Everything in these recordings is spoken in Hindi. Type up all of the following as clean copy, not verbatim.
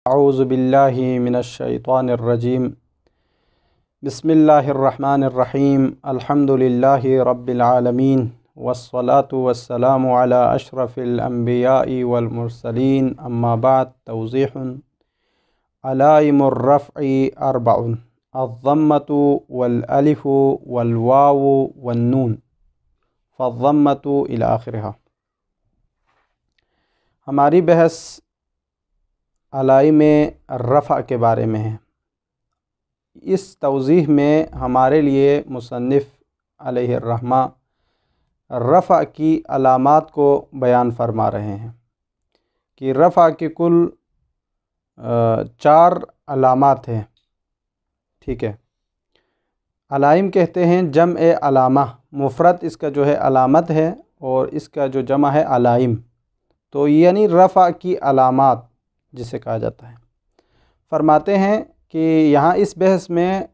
औज़ु बिल्लाहि मिनश्शैतानिर्रजीम। बिस्मिल्लाहिर्रहमानिर्रहीम। अल्हम्दुलिल्लाहि रब्बिल आलमीन वस्सलातु वस्सलामु अला अशरफिल अंबियाइ वल मुरसलीन। अम्मा बाद। तौज़ीहुन अलाइमुर रफ़्इ अर्बउन अज़्ज़म्मतु वल अलिफ़ु वल वावु वन नून फ़ज़्ज़म्मतु इला आखिरिहा। हमारी बहस अलाइम रफ़ा के बारे में है। इस तौज़ीह में हमारे लिए मुसन्निफ़ अलैहिर्रहमा रफ़ा की अलामात को बयान फरमा रहे हैं कि रफ़ा की कुल 4 अलामात हैं। ठीक है। अलाइम कहते हैं जम्ए अलामा, मुफ़रद इसका जो है अलामत है और इसका जो जमा है अलाइम, तो यानी रफ़ा की अलामात जिसे कहा जाता है। फरमाते हैं कि यहाँ इस बहस में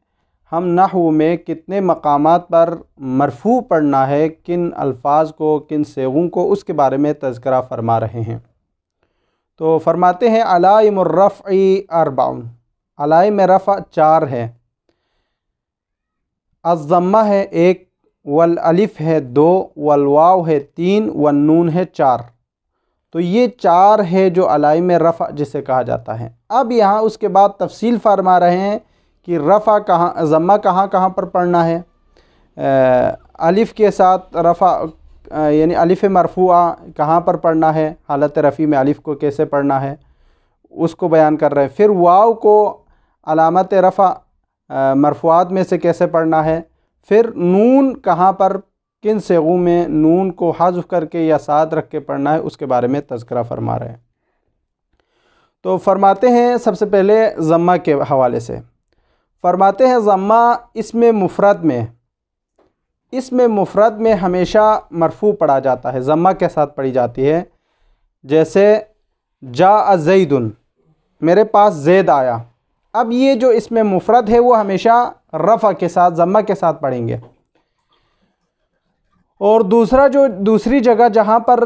हम नहव में कितने मकामात पर मरफ़ू पढ़ना है, किन अल्फाज को, किन सेगों को, उसके बारे में तज़किरा फरमा रहे हैं। तो फरमाते हैं अलाइमुर रफ़्इ अर्बउन, अलाइम रफ़ा 4 है। अज़्ज़म्मा है 1, वल अलिफ़ है 2, वल वाव है 3, वन नून है 4। तो ये 4 है जो अलाइम रफ़ा जिसे कहा जाता है। अब यहाँ उसके बाद तफसील फरमा रहे हैं कि रफ़ा कहाँ, ज़म्मा कहाँ कहाँ पर पढ़ना है। अलिफ़ के साथ रफ़ा यानी अलिफ़ मरफ़ूआ कहाँ पर पढ़ना है, हालत रफ़ी में अलिफ़ को कैसे पढ़ना है उसको बयान कर रहे हैं। फिर वाव को अलामत रफ़ा मरफ़ूआत में से कैसे पढ़ना है। फिर नून कहाँ पर, किन सेगों में नून को हज़्फ़ करके या साथ रख के पढ़ना है उसके बारे में तज़किरा फरमा रहे हैं। तो फरमाते हैं सबसे पहले ज़म्मा के हवाले से फरमाते हैं ज़म्मा इसमें मुफ़रद में हमेशा मरफ़ू पढ़ा जाता है, ज़म्मा के साथ पढ़ी जाती है। जैसे जा ज़ैदुन, मेरे पास ज़ैद आया। अब ये जो इसमें मुफ़रद है वो हमेशा रफ़ा के साथ, ज़म्मा के साथ पढ़ेंगे। और दूसरी जगह जहाँ पर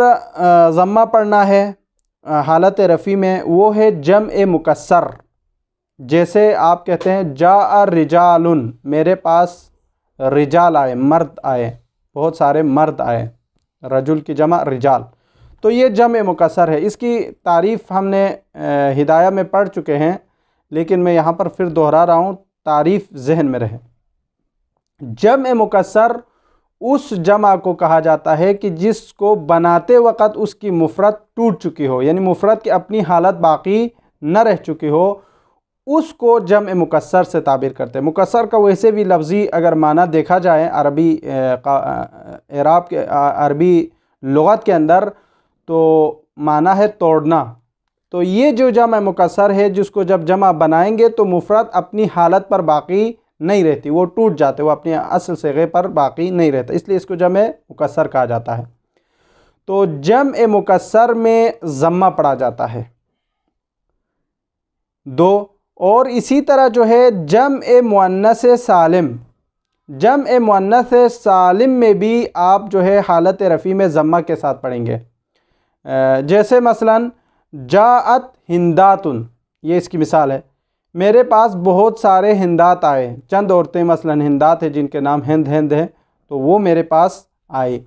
ज़म्मा पढ़ना है हालत रफ़ी में वो है जम्ए मुकस्सर। जैसे आप कहते हैं जा रिजालुन, मेरे पास रिजाल आए, मर्द आए, बहुत सारे मर्द आए, रजुल की जमा रिजाल। तो ये जम्ए मुकस्सर है। इसकी तारीफ़ हमने हिदाया में पढ़ चुके हैं, लेकिन मैं यहाँ पर फिर दोहरा रहा हूँ, तारीफ़ ज़हन में रहे। जम्ए मुकस्सर उस जमा को कहा जाता है कि जिसको बनाते वक़्त उसकी मुफ़रद टूट चुकी हो, यानी मुफ़रद की अपनी हालत बाकी न रह चुकी हो, उसको जम्ए मुकस्सर से ताबीर करते हैं। मुकस्सर का वैसे भी लफ्ज़ी अगर माना देखा जाए अरबी एराब के अरबी लुग़त के अंदर, तो माना है तोड़ना। तो ये जो जमा मुकस्सर है जिसको जब जमा बनाएंगे तो मुफ़रद अपनी हालत पर बाकी नहीं रहती, वो टूट जाते, वो अपने असल सेगे पर बाकी नहीं रहता, इसलिए इसको जमे मुकस्सर कहा जाता है। तो जम्ए मुकस्सर में ज़म्मा पढ़ा जाता है 2। और इसी तरह जो है जम्ए मुअन्नस सालिम, जम्ए मुअन्नस सालिम में भी आप जो है हालत रफ़ी में ज़म्मा के साथ पढ़ेंगे। जैसे मसलन जाअत हिंदातुन, ये इसकी मिसाल है, मेरे पास बहुत सारे हिंदात आए। चंद औरतें मसलन हिंदात है जिनके नाम हिंद है, तो वो मेरे पास आई।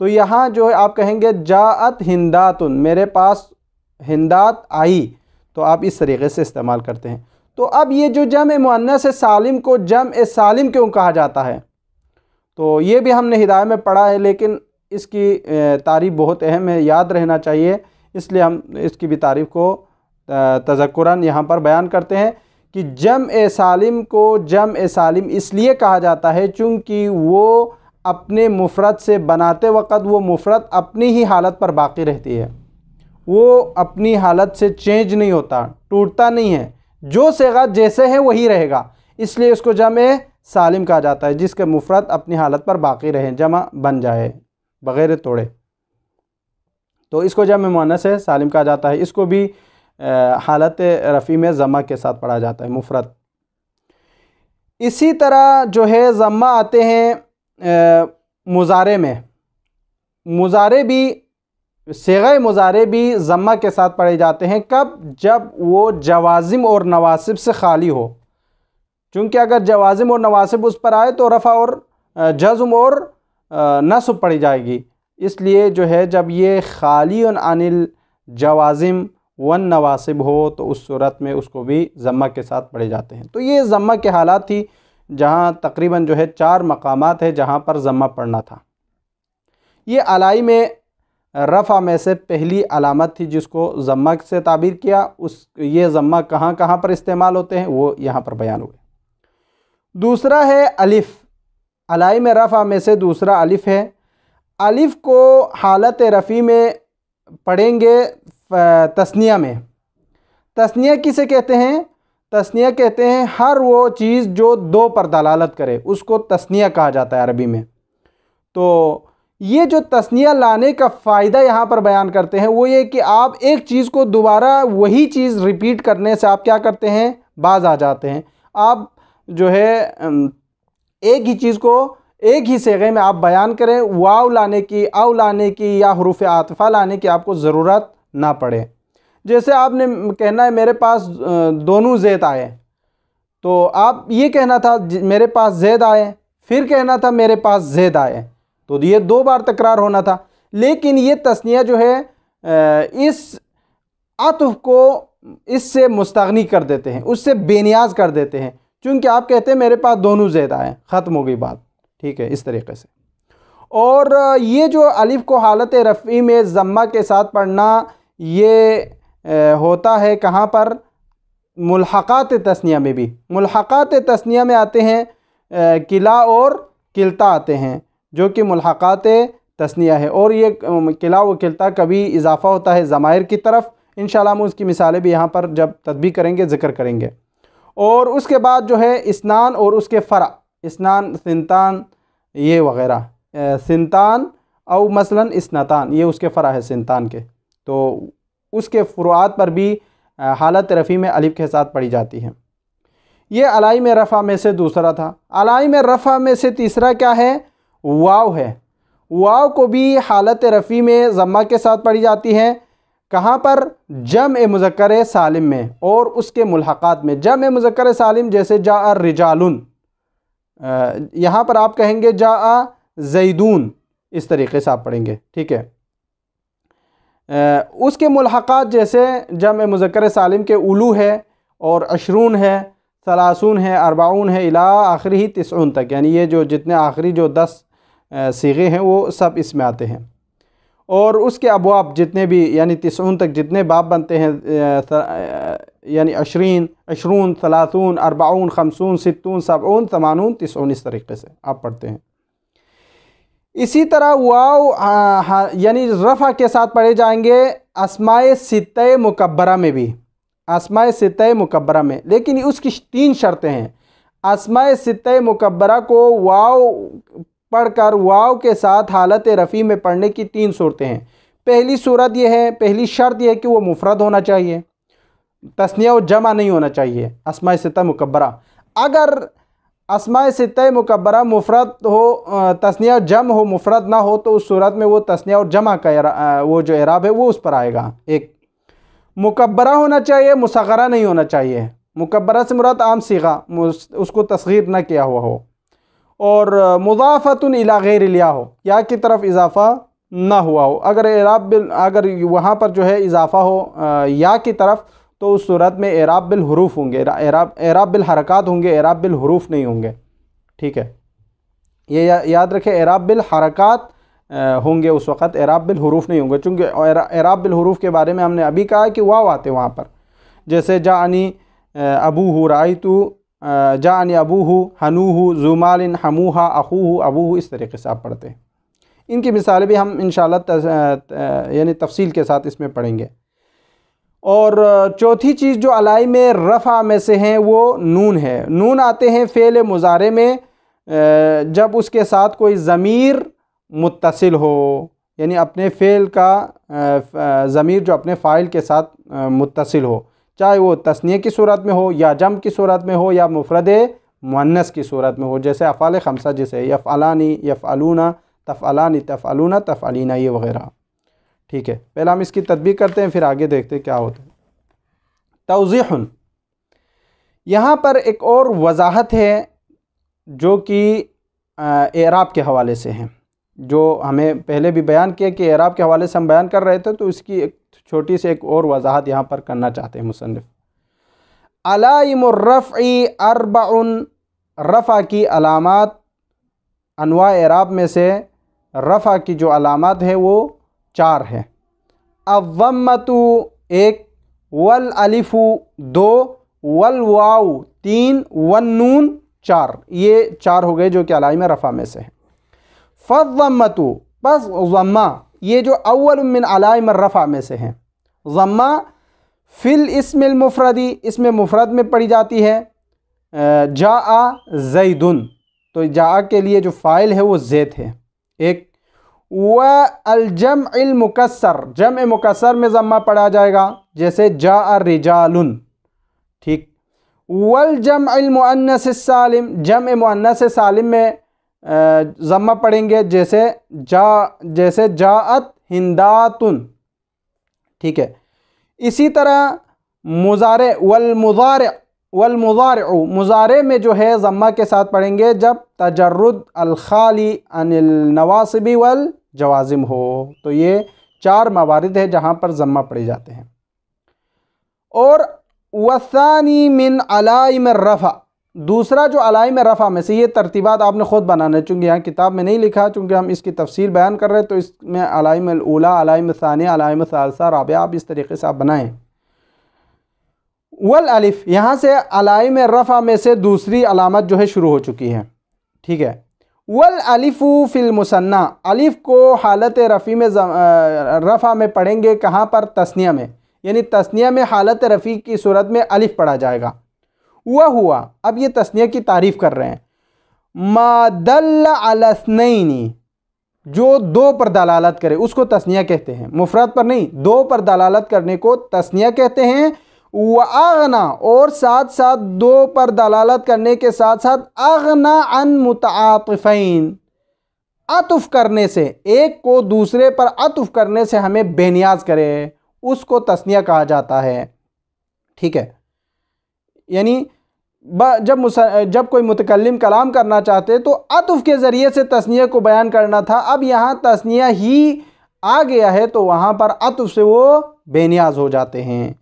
तो यहाँ जो है आप कहेंगे जाअत हिंदातुन, मेरे पास हिंदात आई, तो आप इस तरीक़े से इस्तेमाल करते हैं। तो अब ये जो जम मुअन्नस सालिम को जम सालिम क्यों कहा जाता है, तो ये भी हमने हिदायत में पढ़ा है, लेकिन इसकी तारीफ़ बहुत अहम है, याद रहना चाहिए, इसलिए हम इसकी भी तारीफ़ को तज़क्कुरन यहाँ पर बयान करते हैं कि जम सालिम को जम सालिम इसलिए कहा जाता है चूँकि वो अपने मुफ़रद से बनाते वक़्त वो मुफ़रद अपनी ही हालत पर बाकी रहती है, वो अपनी हालत से चेंज नहीं होता, टूटता नहीं है, जो सेगा जैसे है वही रहेगा, इसलिए इसको जम सालिम कहा जाता है, जिसके मुफ़रद अपनी हालत पर बाकी रहे, जमा बन जाए बग़ैर तोड़े, तो इसको जम मुअन्नस सालिम कहा जाता है। इसको भी हालत रफ़ी में ज़म्मा के साथ पढ़ा जाता है, मुफ़रद। इसी तरह जो है ज़म्मा आते हैं मुज़ारे में। मुज़ारे भी सिग़ा मुज़ारे भी ज़म्मा के साथ पढ़े जाते हैं। कब? जब वो जवाज़िम और नवासिब से खाली हो। चूँकि अगर जवाज़िम और नवासिब उस पर आए तो रफ़ा और जज़्म और नस्ब पढ़ी जाएगी। इसलिए जो है जब ये खाली अनिल जवाज़िम वन नवासिब हो तो उस सूरत में उसको भी ज़म्मा के साथ पढ़े जाते हैं। तो ये ज़म्मा के हालात थी जहाँ तकरीबन जो है 4 मकामात है जहाँ पर ज़म्मा पढ़ना था। ये अलाई में रफ़ा में से पहली अलामत थी जिसको ज़म्मा से ताबीर किया। ये ज़म्मा कहाँ कहाँ पर इस्तेमाल होते हैं वो यहाँ पर बयान हुए। दूसरा है अलिफ़। अलाई में रफ़ा में से दूसरा अलिफ़ है। अलिफ़ को हालत रफ़ी में पढ़ेंगे तस्निया में। तस्निया किसे कहते हैं? तस्निया कहते हैं हर वो चीज़ जो 2 पर दलालत करे उसको तस्निया कहा जाता है अरबी में। तो ये जो तस्निया लाने का फ़ायदा यहाँ पर बयान करते हैं वो ये कि आप एक चीज़ को दोबारा वही चीज़ रिपीट करने से आप क्या करते हैं? बाज आ जाते हैं। आप जो है एक ही चीज़ को एक ही सेगे में आप बयान करें, वाव लाने की, औ लाने की या हुरूफ़ आतिफ़ा लाने की आपको ज़रूरत ना पड़े। जैसे आपने कहना है मेरे पास दोनों ज़ैद आए, तो आप ये कहना था मेरे पास ज़ैद आए, फिर कहना था मेरे पास ज़ैद आए, तो ये 2 बार तकरार होना था। लेकिन ये तस्निया जो है इस आतुफ़ को इससे मुस्तगनी कर देते हैं, उससे बेनियाज कर देते हैं। चूँकि आप कहते हैं मेरे पास दोनों ज़ैद आए, ख़त्म हो गई बात। ठीक है, इस तरीक़े से। और ये जो अलिफ़ को हालत रफ़ी में ज़म्मा के साथ पढ़ना ये होता है कहाँ पर? मुल्हक़ात तस्निया में भी। मुल्हक़ात तस्निया में आते हैं किला और किल्ता आते हैं जो कि मुल्हक़ात तस्निया है। और ये किला व किल्ता कभी इजाफ़ा होता है ज़मायर की तरफ। इंशाअल्लाह हम उसकी मिसालें भी यहाँ पर जब तदबीर करेंगे ज़िक्र करेंगे। और उसके बाद जो है इस्नान और उसके फ़रा, इस्नान, सिंतान ये वग़ैरह, सिंतान और मसलन इस्नतान ये उसके फ़रा है सिंतान के। तो उसके फ़ुरुआत पर भी हालत रफ़ी में अलिफ़ के साथ पढ़ी जाती है। ये अलाई में रफ़ा में से दूसरा था। अलाई में रफ़ा में से तीसरा क्या है? वाव है। वाव को भी हालत रफ़ी में ज़म्मा के साथ पढ़ी जाती है। कहाँ पर? जम्अ मुज़क्कर सालिम में और उसके मुल्हक़ात में। जम्अ मुज़क्कर सालिम जैसे जाअ रिजालुन, यहाँ पर आप कहेंगे जाअ ज़ैदून, इस तरीक़े से आप पढ़ेंगे। ठीक है। उसके मुल्हक़ात जैसे जम्अ मुज़क्कर सालिम के उलू है और अशरून है, सलासून है, अरबाऊन है, इला आखिरी 90 तक, यानी ये जो जितने आखिरी जो 10 सीगे हैं वो सब इसमें आते हैं। और उसके अबवाब जितने भी यानी 90 तक जितने बाब बनते हैं यानी 20, 20, 30, 40, 50, 60, 70, 80, 90, इस तरीक़े से आप पढ़ते हैं। इसी तरह वाव यानी रफ़ा के साथ पढ़े जाएंगे अस्माए सित्ते मुकब्बरा में भी, अस्माए सित्ते मुकब्बरा में। लेकिन उसकी 3 शर्तें हैं। अस्माए सित्ते मुकब्बरा को वाव पढ़कर वाव के साथ हालत रफ़ी में पढ़ने की 3 सूरतें हैं। पहली सूरत यह है, पहली शर्त यह है कि वो मुफ़रद होना चाहिए, तस्निया और जमा नहीं होना चाहिए। अस्माए सित्ता मुकब्बरा, अगर अस्माए सित्ता मुकब्बरा मुफ़रद हो, तस्निया जम हो, मुफ़रद ना हो, तो उस सूरत में वो तस्निया और जमा का वो जो एराब है वो उस पर आएगा। एक मुकब्बरा होना चाहिए, मुसग़रा नहीं होना चाहिए। मुकब्बरा से मुराद आम सीगा, उसको तस्ग़ीर न किया हुआ हो। और मुज़ाफ़तुन इला गैरिल या हो, या की तरफ इजाफ़ा ना हुआ हो। अगर वहाँ पर जो है इजाफ़ा हो या की तरफ, तो उस सूरत में एराब बिल हुरूफ होंगे, एराब बिल हरकात होंगे, एराब बिल हुरूफ नहीं होंगे। ठीक है, ये याद रखें, एराब बिल हरकात होंगे उस वक़्त, एराब बिल हुरूफ नहीं होंगे। चूँकि एराब बिल हुरूफ के बारे में हमने अभी कहा कि वाव आते वहाँ पर, जैसे जाअनी अबूहु राइतु, जाअनी अबूहु हनूहु ज़ुमालिन हमूहा अखूहु अबूहु, इस तरीक़े से आप पढ़ते हैं। इनकी मिसालें भी हम इंशाअल्लाह यानी तफसील के साथ इसमें पढ़ेंगे। और चौथी चीज़ जो अलाई में रफ़ा में से हैं वो नून है। नून आते हैं फ़ेल मुज़ारे में जब उसके साथ कोई ज़मीर मुत्तसिल हो, यानी अपने फ़ेल का ज़मीर जो अपने फ़ाइल के साथ मुत्तसिल हो, चाहे वो तस्निया की सूरत में हो या जम की सूरत में हो या मुफ़रद मुअन्नस की सूरत में हो। जैसे अफ़ाल खमसा, जैसे यफ़अलानी, यफ़अलूना, तफ़अलानी, तफ़अलूना, तफ़अलीना, ये वग़ैरह। ठीक है, पहले हम इसकी तदबीक करते हैं, फिर आगे देखते हैं क्या होता है। तौज़ीहुन, यहाँ पर एक और वजाहत है जो कि एराब के हवाले से है, जो हमें पहले भी बयान किया कि एराब के हवाले से हम बयान कर रहे थे, तो इसकी एक छोटी सी एक और वजाहत यहाँ पर करना चाहते हैं मुसन्निफ़। अलाइमुर रफ़ई अर्बउन, रफ़ा की अलामात, अनवा एराब में से रफ़ा की जो अलामात है वो 4 है। अव्वम्मतु 1, वल अलिफु 2, वल वाउ 3, वन नून 4। ये 4 हो गए जो कि अलाइम रफ़ा में से है। फ़ज़्ज़म्मतु, बस ज़म्मा, ये जो अव्वल मिन अलाइम रफ़ा में से है। ज़म्मा फ़िल इस्मिल मुफ़रदी, इसमें मुफ़रद में पड़ी जाती है। जाआ ज़ैदुन, तो जाआ के लिए जो फ़ाइल है वो ज़ैद है। एक व अल-जम्अल मुकस्सर, जम्अ मुकस्सर में ज़म्मा पड़ा जाएगा, जैसे जाआ रिजालुन। ठीक। वल जम्अल मुअन्नस सालिम, जम्अ मुअन्नस सालिम में ज़म्मा पड़ेंगे, जैसे जाअत हिंदातुन। ठीक है। इसी तरह मुज़ारे वल मुज़ारिउ, मुज़ारे में जो है ज़म्मा के साथ पढ़ेंगे जब तजर्रुद अल खाली अनिल नवासिबी वल जवाज़िम हो। तो ये 4 मवारिद है जहाँ पर ज़म्मा पढ़े जाते हैं। और वसानी मिन अलाइम रफ़ा, दूसरा जो अलाइम रफ़ा में से, ये तरतीबात आपने ख़ुद बनाना है, चूँकि यहाँ किताब में नहीं लिखा, चूँकि हम इसकी तफसील बयान कर रहे हैं, तो इसमें अलाइम उला, अलाइम सानिया, अलाइम सालसा, राबिया, आप इस तरीके से आप बनाएं। वल अलिफ, यहाँ से अलाइम रफ़ा में से दूसरी अलामत जो है शुरू हो चुकी है। ठीक है। वल अलिफ़ु फ़िल मुसन्ना, अलिफ़ को हालत रफ़ी में रफ़ा में पढ़ेंगे, कहाँ पर? तस्निया में, यानी तस्निया में हालत रफ़ी की सूरत में अलिफ़ पढ़ा जाएगा। वह हुआ, अब ये तस्निया की तारीफ़ कर रहे हैं। मा दल्ला अला स्नैनी, जो 2 पर दलालत करे उसको तस्निया कहते हैं, मुफ़रद पर नहीं, 2 पर दलालत करने को तस्निया कहते हैं। व आगना, और साथ साथ 2 पर दलालत करने के साथ साथ आगना अन मुतआतिफ़ैन, अतुफ़ करने से, एक को दूसरे पर अतुफ़ करने से हमें बेनियाज करे, उसको तस्निया कहा जाता है। ठीक है। यानी जब कोई मुतकल्लिम कलाम करना चाहते तो अतुफ़ के ज़रिए से तस्निया को बयान करना था। अब यहाँ तस्निया ही आ गया है तो वहाँ पर अतुफ़ से वो बेनियाज हो जाते हैं।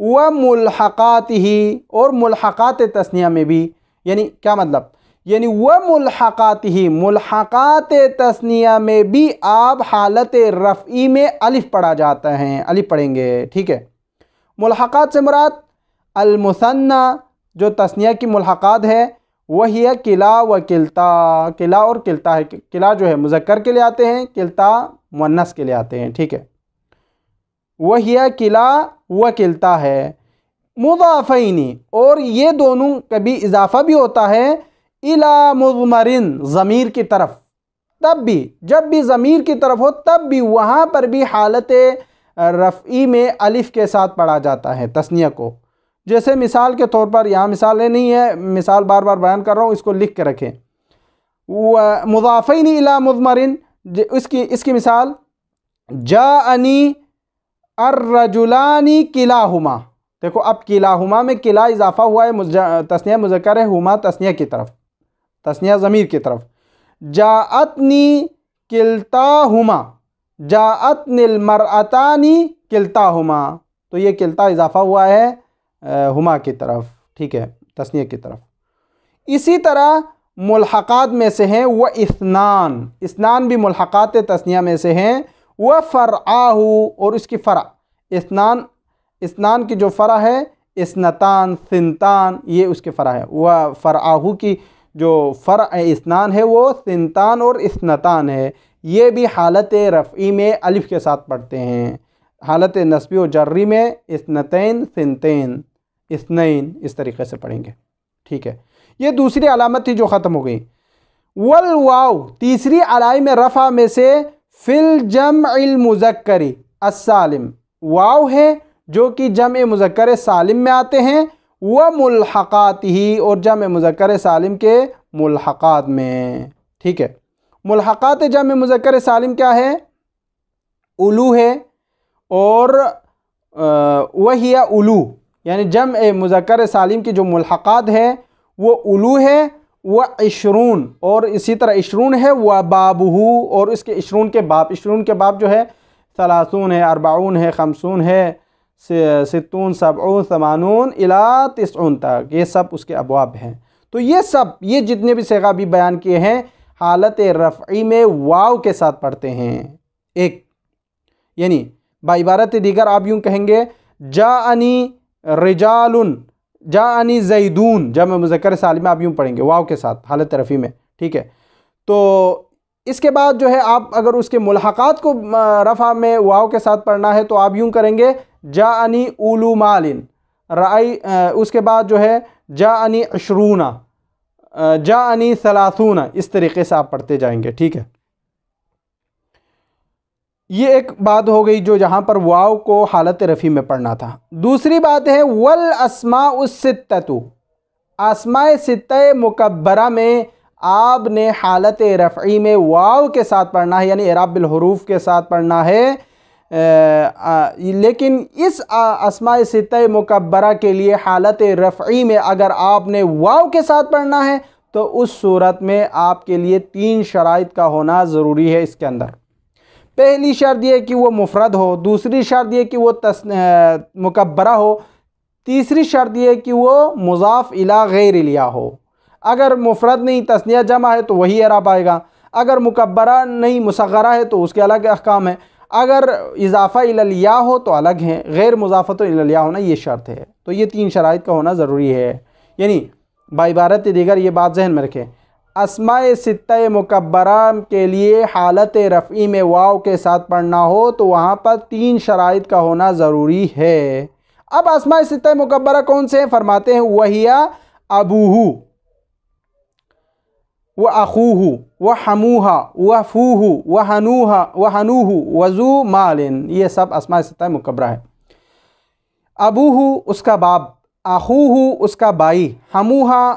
व मुल्हक़ात ही, और मुल्हक़ात तस्निया में भी, यानी क्या मतलब, यानी व मुल्हक़ात ही, मुल्हक़ात तस्निया में भी आप हालत रफ़ई में अलिफ़ पढ़ा जाता है, अलिफ़ पढ़ेंगे। ठीक है। मुल्हक़ात से मुराद अल मुसन्ना, जो तस्निया की मुल्हक़ात है, वही है किला व किल्ता, किला और किल्ता है। किला जो है मुज़क्कर के लिए आते हैं, किल्ता मुअन्नस के लिए आते हैं। ठीक है। वही है किला व किल्ता है। मुज़ाफ़ैनी, और ये दोनों कभी इजाफ़ा भी होता है इला मुज़मरिन, ज़मीर की तरफ, तब भी जब भी ज़मीर की तरफ हो तब भी वहाँ पर भी हालत रफ़ई में अलिफ़ के साथ पढ़ा जाता है तस्निया को। जैसे मिसाल के तौर पर, यहाँ मिसालें नहीं है, मिसाल बार बार बयान कर रहा हूँ, इसको लिख के रखें। मुज़ाफ़ैनी इला मुज़मरिन, इसकी मिसाल जाअनी अर्रजुलानी किलाहुमा। देखो अब किलाहुमा में किला इजाफ़ा हुआ है, तस्निया मुज़क्कर है, हुमा तस्निया की तरफ, तस्निया ज़मीर की तरफ। जाअतनी किल्ताहुमा, जाअतनिल मरअतानी किल्ताहुमा, तो ये किल्ता इजाफ़ा हुआ है हुमा की तरफ। ठीक है, तस्निया की तरफ। इसी तरह मुल्हक़ात में से हैं व इस्नान, इस्नान भी मुल्हक़ात तस्निया में से हैं। व फ़रआहु, और इसकी फ़रा, इस्नान की जो फ़रा है, इस्नतान, सिंतान, ये उसके फ़रा है। व फ़रआहु की जो फ़रा इस्नान है वो सिंतान और इस्नतान है। ये भी हालत रफ़ई में अलिफ़ के साथ पढ़ते हैं। हालत नस्बी व जर्री में इस्नतैन, सिंतैन, इस्नैन, इस तरीक़े से पढ़ेंगे। ठीक है। ये दूसरी अलामत थी जो ख़त्म हो गई। वल वाव, तीसरी अलाइम रफ़ा में से फ़िल जम्अल मुज़क्करी अस्सालिम, वाव है जो कि जम्अ मुज़क्कर सालिम में आते हैं। व मुल्हक़ात ही, और जम्अ मुज़क्कर सालिम के मुल्हक़ात में। ठीक है। मुल्हक़ात जम्अ मुज़क्कर सालिम क्या है? उलू है, और वहिया उलू यानी जम मुज़क्कर सालिम की जो मुल्हक़ात है वो उलू है, व इशरून, और इसी तरह इशरून है, व बाबहू, और इसके इशरून के बाब, इशरून के बाब जो है सलासून है, अरबाऊन है, खमसून है, सित्तून, सबऊन, समानून इला तिस्ऊन तक, ये सब उसके अबवाब हैं। तो ये जितने भी सिगा भी बयान किए हैं हालत रफ़ई में वाव के साथ पढ़ते हैं। एक यानी बाइबारत दीगर आप यूँ कहेंगे जाअनी रिजालुन, जाअनी ज़ैदून, जब मुज़क्कर सालिम आप यूँ पढ़ेंगे वाव के साथ हालत रफ़ी में, ठीक है। तो इसके बाद जो है आप अगर उसके मुल्हक़ात को रफ़ा में वाव के साथ पढ़ना है तो आप यूँ करेंगे जाअनी उलू मालिन राई, उसके बाद जो है जाअनी अशरूना, जाअनी सलासूना, इस तरीक़े से आप पढ़ते जाएंगे, ठीक है। ये एक बात हो गई जो जहाँ पर वाव को हालत रफ़ी में पढ़ना था। दूसरी बात है वल अस्माउस सित्ततु, अस्माए सित्ते मुकब्बरा में आपने हालत रफ़ई में वाव के साथ पढ़ना है, यानी इराब बिल हुरूफ के साथ पढ़ना है। लेकिन इस अस्माए सित्ते मुकब्बरा के लिए हालत रफ़ई में अगर आपने वाव के साथ पढ़ना है तो उस सूरत में आपके लिए 3 शराइत का होना ज़रूरी है। इसके अंदर पहली शर्त यह कि वो मुफ़रद हो, दूसरी शर्त यह कि वो मुकब्बरा हो, तीसरी शर्त यह कि वो मुज़ाफ़ इला गैर लिया हो। अगर मुफ़रद नहीं तस्निया जमा है तो वही एराब आएगा, अगर मुकब्बरा नहीं मुसग़्ग़रा है तो उसके अलग अहकाम है, अगर इज़ाफ़ा इला लिया हो तो अलग है, गैर मुज़ाफ़त इला लिया होना ये शर्त है। तो ये 3 शराइत का होना ज़रूरी है। यानी बाइबारत दीगर ये बात जहन में रखें, अस्माए सित्ते मुकब्बरा के लिए हालत रफ़ई में वाव के साथ पढ़ना हो तो वहाँ पर 3 शराइत का होना ज़रूरी है। अब अस्माए सित्ते मुकब्बरा कौन से हैं? फरमाते हैं वहिया अबूहू व अखूहू व हमूहा व फूहू व हनूहा व हनूहू वज़ू मालिन, ये सब अस्माए सित्ते मुकब्बरा है। अबूहू उसका बाप, अखूहू उसका भाई, हमूहा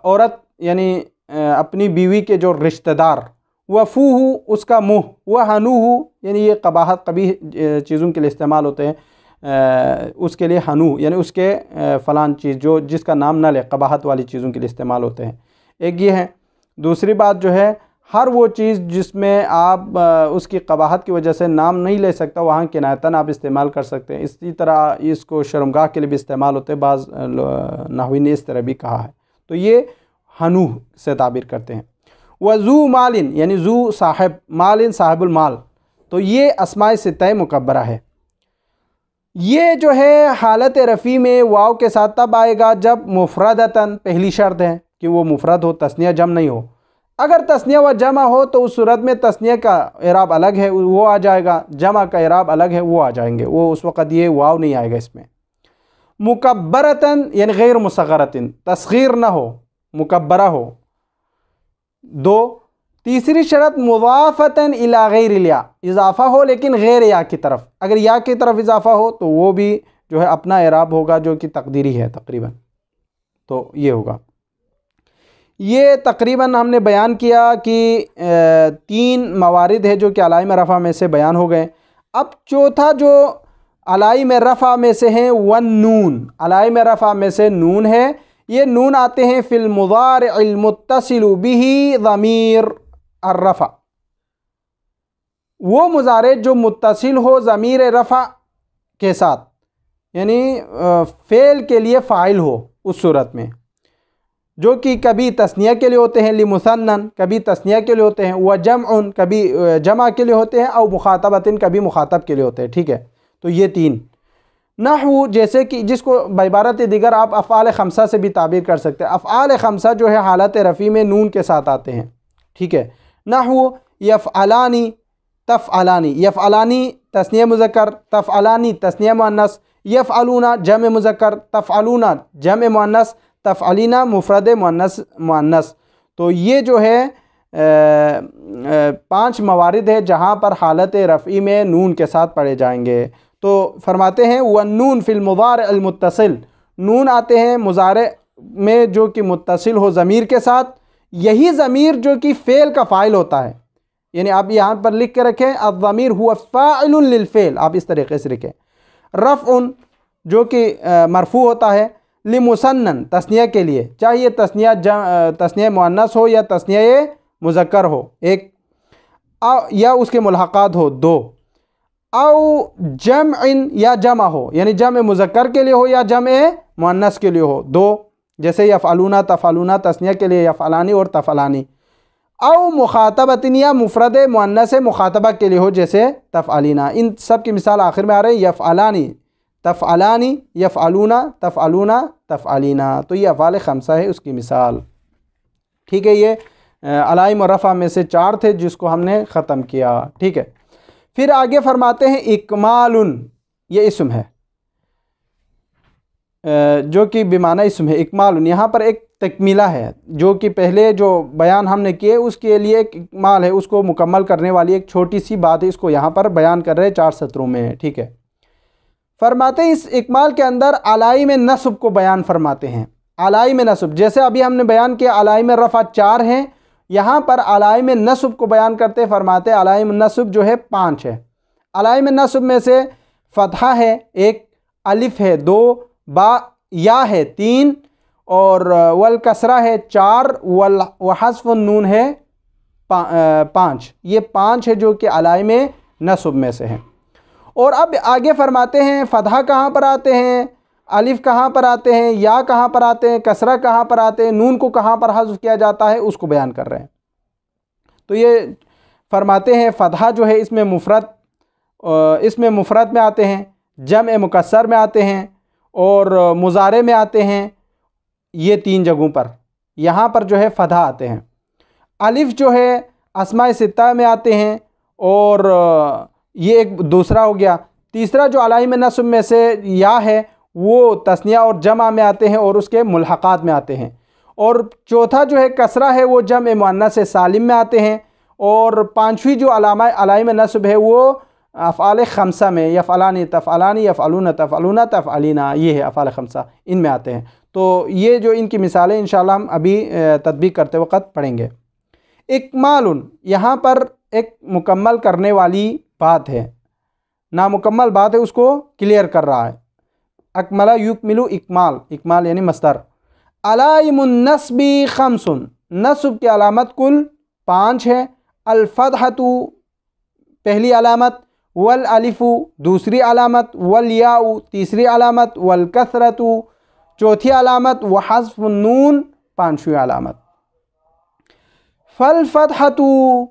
औरत यानी अपनी बीवी के जो रिश्तेदार, वफ़ूहू उसका मुँह, व हनूहू यानी ये कबाहत कबीह चीज़ों के लिए इस्तेमाल होते हैं, उसके लिए हनू यानी उसके फ़लान चीज़ जो जिसका नाम ना ले, कबाहत वाली चीज़ों के लिए इस्तेमाल होते हैं। एक ये है। दूसरी बात जो है हर वो चीज़ जिसमें आप उसकी कबाहत की वजह से नाम नहीं ले सकता वहाँ किनायतन आप इस्तेमाल कर सकते हैं। इसी तरह इसको शर्मगाह के लिए भी इस्तेमाल होते हैं, बाज़ नहवी ने इस तरह भी कहा है। तो ये हनू से ताबीर करते हैं। वज़ू मालिन यानी ज़ू साहिब, मालिन साहिबुल माल, तो ये अस्माए सित्ते मुकब्बरा है। ये जो है हालत रफ़ी में वाव के साथ तब आएगा जब मुफ़रदतन, पहली शर्त है कि वो मुफ़रद हो, तस्निया जम नहीं हो। अगर तस्निया व जमा हो तो उस सूरत में तस्निया का इराब अलग है वो आ जाएगा, जमा का इराब अलग है वो आ जाएंगे, वो उस वक़्त ये वाव नहीं आएगा इसमें। मुकब्बरतन यानी गैर मुसग़्ग़रतिन, तस्ग़ीर ना हो, मुकब्बरा हो। 2, तीसरी शर्त मुज़ाफ़तन इला गैर या, इज़ाफ़ा हो लेकिन गैर या की तरफ, अगर या की तरफ इज़ाफ़ा हो तो वो भी जो है अपना इराब होगा जो कि तकदीरी है तकरीबन। तो ये होगा। ये तकरीबन हमने बयान किया कि 3 मवारिद है जो कि अलाइम रफ़ा में से बयान हो गए। अब चौथा जो अलाइम रफ़ा में से हैं वन नून, अलाइम रफ़ा में से नून है। ये नून आते हैं फ़िल मुज़ारिअल मुत्तसिलु बिही ज़मीर अर्रफ़ा, वो मुज़ारे जो मुत्तसिल हो ज़मीर रफ़ा के साथ, यानी फ़ेल के लिए फ़ाइल हो उस सूरत में, जो कि कभी तस्निया के लिए होते हैं लिमुसन्नन, कभी तस्निया के लिए होते हैं, व जमउन कभी जमा के लिए होते हैं, और मुखातबतिन कभी मुखातब के लिए होते हैं। ठीक है, तो ये 3 नहू जैसे कि जिसको बाइबारत दिगर आप अफ़आल खमसा से भी ताबीर कर सकते हैं। अफ़आल खमसा जो है हालत रफ़ी में नून के साथ आते हैं। ठीक है, नहू यफ़अलानी तफ़अलानी, यफ़अलानी तस्निया मुज़क्कर, तफ़अलानी तस्निया मुअन्नस, यफ़अलूना जम मुज़क्कर, तफ़अलूना जम मुअन्नस, तफ़अलीना मुफ़रद मुअन्नस। तो ये जो है 5 मवारिद है जहाँ पर हालत रफ़ी में नून के साथ पढ़े जाएंगे। तो फरमाते हैं वन्नून फ़िल मुज़ारिअल मुत्तसिल, नून आते हैं मुज़ारे में जो कि मुत्तसिल हो ज़मीर के साथ, यही ज़मीर जो कि फ़ेल का फ़ाइल होता है, यानी आप यहाँ पर लिख के रखें अज़्ज़मीर हुवा फ़ाइलुन लिल फ़िल, आप इस तरीके से लिखें। रफ़उन जो कि मरफ़ू होता है, लिमुसन्नन तस्निया के लिए, चाहे तस्निया मुअन्नस हो या तस्निया मुज़क्कर हो एक, या उसके मुल्हक़ात हो दो, औ जमइन या जमा हो, यानी जम मुज़क्कर के लिए हो या जम मुअन्नस के लिए हो दो, जैसे यफ़अलूना तफ़अलूना तस्निया के लिए यफ़अलानी और तफ़अलानी, औ मुखातबतिन या मुफ़रद मुअन्नस मुखातबा के लिए हो जैसे तफ़अलीना। इन सब की मिसाल आखिर में आ रही है, यफ़अलानी तफ़अलानी यफ़अलूना तफ़अलूना तफ़अलीना। तो ये अफ़आल ख़म्सा है उसकी मिसाल। ठीक है, ये अलाइम और रफ़ा में से 4 थे जिसको हमने ख़त्म किया। ठीक है, फिर आगे फरमाते हैं इकमालुन, ये इस्म है जो कि बिमाना इस्म है। इकमालुन यहाँ पर एक तकमीला है, जो कि पहले जो बयान हमने किए उसके लिए एक इकमाल है, उसको मुकम्मल करने वाली एक छोटी सी बात है, इसको यहाँ पर बयान कर रहे हैं 4 सत्रों में। ठीक है, फरमाते हैं इस इकमाल के अंदर अलाइम नस्ब को बयान फरमाते हैं। अलाइम नस्ब जैसे अभी हमने बयान किया अलाइम रफ़ा 4 हैं, यहाँ पर अलाइम नस्ब को बयान करते फरमाते अलाइम नस्ब जो है 5 है। अलाइम नस्ब में से फ़तहा है 1, अलिफ है 2, बा या है 3 और वल कसरा है 4, व हस्फ़ नून है 5। ये 5 है जो कि अलाइम नस्ब में से हैं। और अब आगे फरमाते हैं फ़तहा कहाँ पर आते हैं, अलिफ कहाँ पर आते हैं, या कहाँ पर आते हैं, कसरा कहाँ पर आते हैं, नून को कहाँ पर हज़्फ़ किया जाता है, उसको बयान कर रहे हैं। तो ये फरमाते हैं फ़तहा जो है इसमें मुफ़रद में आते हैं, जम मुकस्सर में आते हैं और मुज़ारे में आते हैं। ये 3 जगहों पर यहाँ पर जो है फ़तहा आते हैं। अलिफ जो है अस्माए सित्ता में आते हैं और ये एक दूसरा हो गया। तीसरा जो अलाइम नस्ब में से या है वो तस्निया और जमा में आते हैं और उसके मुल्हक़ात में आते हैं। और चौथा जो है कसरा है वो जम मुअन्नस सालिम में आते हैं। और 5वीं जो अलाइम नस्ब है वो अफ़आल ख़म्सा में यफ़अलानी तफ़अलानी यफ़अलूना तफ़अलूना तफ़अलीना, ये है अफ़आल ख़म्सा, इनमें आते हैं। तो ये जो इनकी मिसालें इंशाअल्लाह हम अभी तदबीक करते वक़्त पढ़ेंगे। इकमालुन यहाँ पर एक मुकम्मल करने वाली बात है, नामुकम्मल बात है उसको क्लियर कर रहा है। अकमला युकमिलु इकमाल, इकमाल यानी मस्दर। अलाइमुन नस्बी खम्सुन, नस्ब की अलामत कुल 5 है। अल-फ़तहतु पहली अलामत, वल अलिफु दूसरी अलामत, वल याउ तीसरी अलामत, वल कसरतु चौथी अलामत, व हज़्फ़ नून 5वीं अलामत। फल फ़तहतु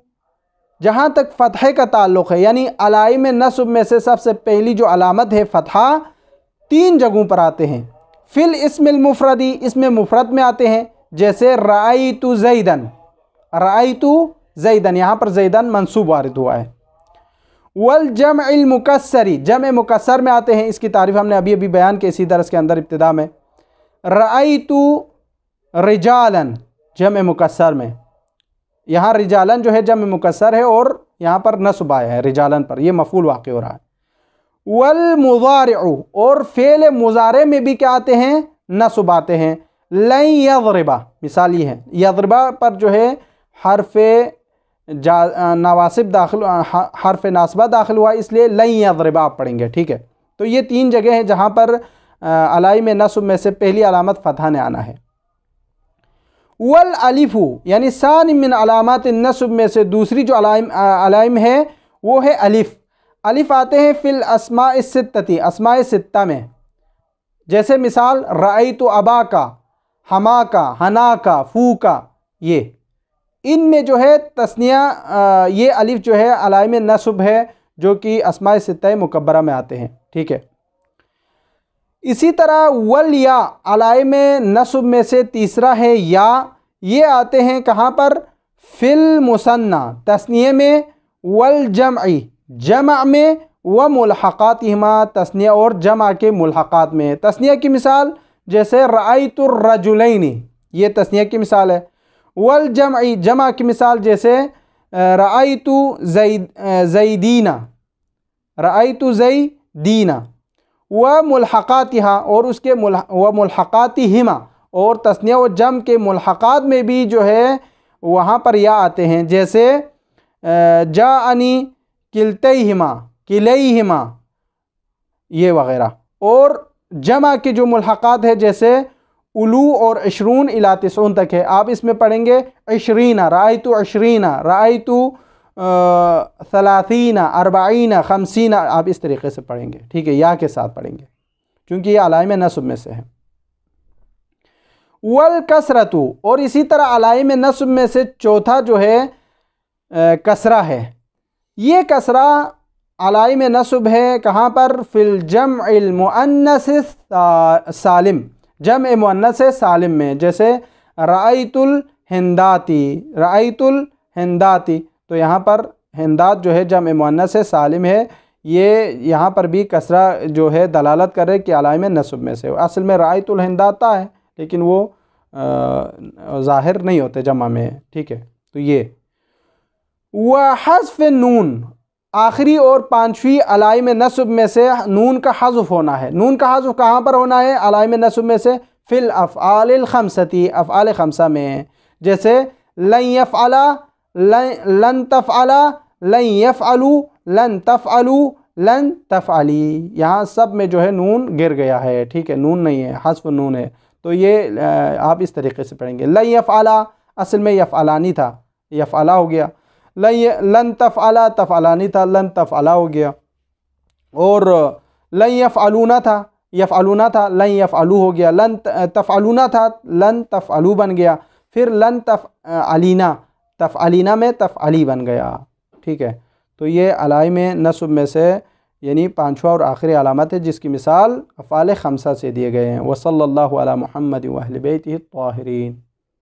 जहाँ तक फ़तह का ताल्लुक़ है, यानी अलाइम नस्ब में से सबसे पहली जो अलामत है फ़तहा 3 जगहों पर आते हैं। फ़िल इस्मिल मुफ़रदी, इसमें मुफ़रद में आते हैं, जैसे रअयतु ज़ैदन, रअयतु ज़ैदन यहाँ पर ज़ैदन मंसूब वारिद हुआ है। वल जमइल मुकस्सरी, जम मुकस्सर में आते हैं, इसकी तारीफ़ हमने अभी अभी बयान की इसी दरस के अंदर इब्तिदा में। रअयतु रिजालन जम मुकस्सर में, यहाँ रिजालन जो है जम मुकस्सर है और यहाँ पर नस्ब आया है रिजालन पर, यह मफ़ूल वाक़ हो रहा है। वल मुज़ारिउ, और फ़ेल मुज़ारे में भी क्या आते हैं, नस्ब आते हैं। लन यज़रिबा, मिसाल ये है, यज़रिबा पर जो है हर्फ़ नवासिब दाखिल, हर्फ़ नासबा दाखिल हुआ, इसलिए लन यज़रिबा आप पढ़ेंगे। ठीक है, तो ये 3 जगह हैं जहाँ पर अलाइम नस्ब में से पहली अलामत फ़तहा ने आना है। वल अलिफु यानी सानी मिन अलामात नस्ब में से दूसरी जो अलाइम है वो है अलिफ। अलिफ आते हैं फ़िल अस्मा सित्तती, अस्मा सित्ता में, जैसे मिसाल रअयतु अबाका, हमाका, हनाका, फूका, ये इनमें जो है तस्निया, ये अलिफ जो है अलाइम नस्ब है जो कि अस्मा सित्ता मुकब्बरा में आते हैं। ठीक है, इसी तरह वल या अलाइम नस्ब में से तीसरा है या, ये आते हैं कहाँ पर, फ़िल मुसन्ना तस्निये में, वल जमई जमा में, व मुल्हक़ातिहिमा तस्निया और जमा के मुल्हक़ात में। तस्निया की मिसाल जैसे रअयतु रजुलैनि, ये तस्निया की मिसाल है। वल जमई जमा की मिसाल जैसे रअयतु ज़ैदीना, रअयतु ज़ैदीना। व मुल्हक़ातिहा, और उसके व मुल्हक़ातिहिमा, और तस्निया व जम के मुल्हक़ात में भी जो है वहाँ पर या आते हैं, जैसे जाअनी किलतैहिमा, किलैहिमा, ये वगैरह। और जमा के जो मुल्हक़ात है जैसे उलू और इशरून इला तिस्ऊन तक है, आप इसमें पढ़ेंगे इशरीना, रायतु अशरीना, रायतु सलासीना, अरबाईना, खमसीना, आप इस तरीके से पढ़ेंगे, ठीक है, या के साथ पढ़ेंगे क्योंकि ये अलाइम नस्ब में से है। वल कसरतु, और इसी तरह अलाइम नस्ब में से चौथा जो है कसरा है। ये कसरा अलाइम नस्ब है कहाँ पर? फिल जम्इल मुअन्नस सालिम, जम्अ मुअन्नस सालिम में, जैसे राइतुल हिंदाती, राइतुल हिंदाती, तो यहाँ पर हिंदात जो है जम्अ मुअन्नस सालिम है, ये यहाँ पर भी कसरा जो है दलालत कर रहे कि अलाइम नस्ब में से। असल में राइतुल हिंदाता है लेकिन वो ज़ाहिर नहीं होते जमा में, ठीक है। तो ये व हज़्फ़ नून, आखिरी और पांचवी अलाइम नस्ब में से नून का हज़्फ़ होना है। नून का हज़्फ़ कहाँ पर होना है अलाइम नस्ब में से? फिल अफ़आलिल खमसती, अफ़आल खमसा में, जैसे लन यफ़अला, लन तफ़अला, लन यफ़अलू, लन तफ़अलू, लन तफ़अली, यहाँ सब में जो है नून गिर गया है, ठीक है, नून नहीं है, हज़्फ़ नून है। तो ये आप इस तरीके से पढ़ेंगे। लन यफ़अला असल में यफ़अलानी था, यफ़अला हो गया। लन तफ़अला तफ़अलानी था, लन तफ़अला हो गया। और लन यफ़अलूना था, यफ़अलूना था, लन यफ़अलू हो गया। लन तफ़अलूना था, लन तफ़अलू बन गया। फिर लन तफ़अलीना, तफ़अलीना में तफ़अली बन गया, ठीक है। तो ये अलाइम नस्ब में से यानी पांचवा और आखिरी अलामत है जिसकी मिसाल अफ़आल खमसा से दिए गए हैं। वसल्लल्लाहु अला मुहम्मद व अहले बैतिही त्ताहिरीन।